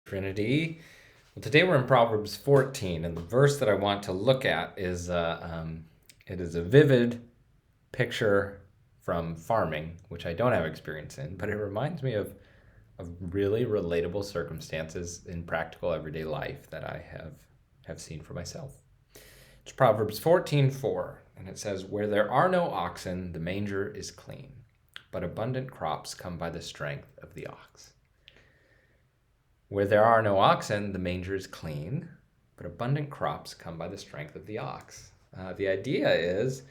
Trinity. Well, today we're in Proverbs 14, and the verse that I want to look at is it is a vivid picture from farming, which I don't have experience in, but it reminds me of really relatable circumstances in practical everyday life that I have seen for myself. It's Proverbs 14:4, and it says, "Where there are no oxen, the manger is clean, but abundant crops come by the strength of the ox." Where there are no oxen, the manger is clean, but abundant crops come by the strength of the ox. The idea is,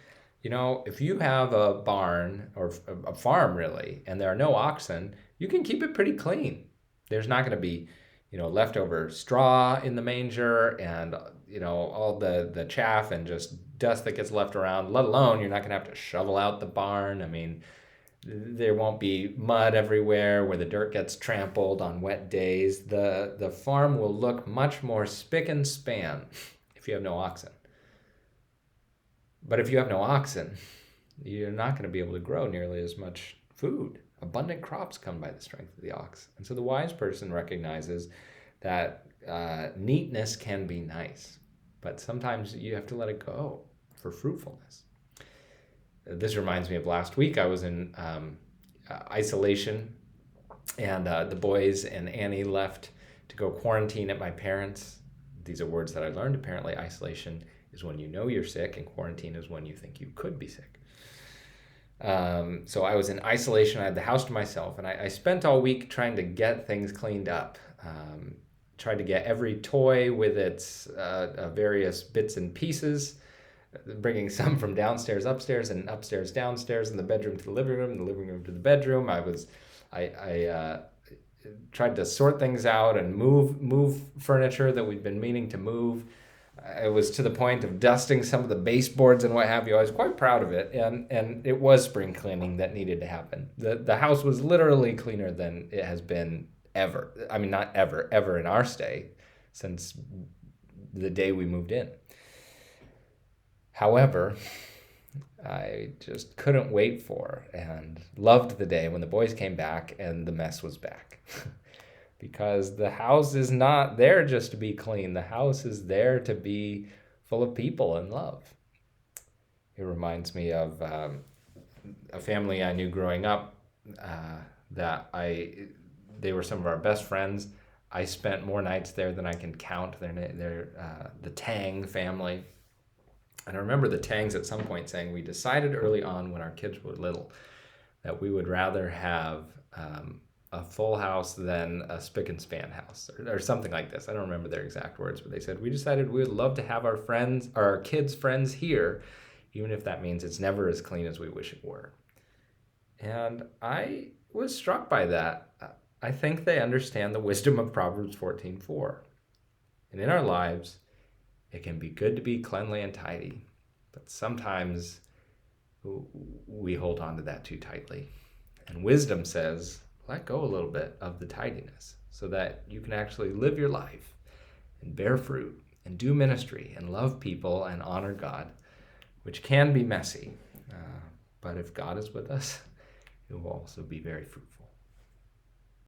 if you have a barn or a farm really, and there are no oxen, you can keep it pretty clean. There's not going to be, leftover straw in the manger and, all the chaff and just dust that gets left around, let alone you're not going to have to shovel out the barn. I mean, there won't be mud everywhere where the dirt gets trampled on wet days. The farm will look much more spick and span if you have no oxen. But if you have no oxen, you're not going to be able to grow nearly as much food. Abundant crops come by the strength of the ox. And so the wise person recognizes that neatness can be nice, but sometimes you have to let it go for fruitfulness. This reminds me of last week. I was in isolation, and the boys and Annie left to go quarantine at my parents'. These are words that I learned. Apparently, isolation is when you know you're sick, and quarantine is when you think you could be sick. So I was in isolation. I had the house to myself, and I spent all week trying to get things cleaned up. Tried to get every toy with its various bits and pieces, bringing some from downstairs upstairs and upstairs downstairs, and the bedroom to the living room, and the living room to the bedroom. I tried to sort things out and move furniture that we'd been meaning to move. I was to the point of dusting some of the baseboards and what have you. I was quite proud of it, and it was spring cleaning that needed to happen. The house was literally cleaner than it has been ever. I mean, not ever in our stay, since the day we moved in. However, I just couldn't wait for and loved the day when the boys came back and the mess was back. Because the house is not there just to be clean. The house is there to be full of people and love. It reminds me of a family I knew growing up they were some of our best friends. I spent more nights there than I can count. They're the Tang family. And I remember the Tangs at some point saying, we decided early on when our kids were little that we would rather have a full house than a spick and span house or something like this. I don't remember their exact words, but they said, we decided we would love to have our kids' friends here, even if that means it's never as clean as we wish it were. And I was struck by that. I think they understand the wisdom of Proverbs 14:4. And in our lives, it can be good to be cleanly and tidy, but sometimes we hold on to that too tightly. And wisdom says, let go a little bit of the tidiness so that you can actually live your life and bear fruit and do ministry and love people and honor God, which can be messy. But if God is with us, it will also be very fruitful.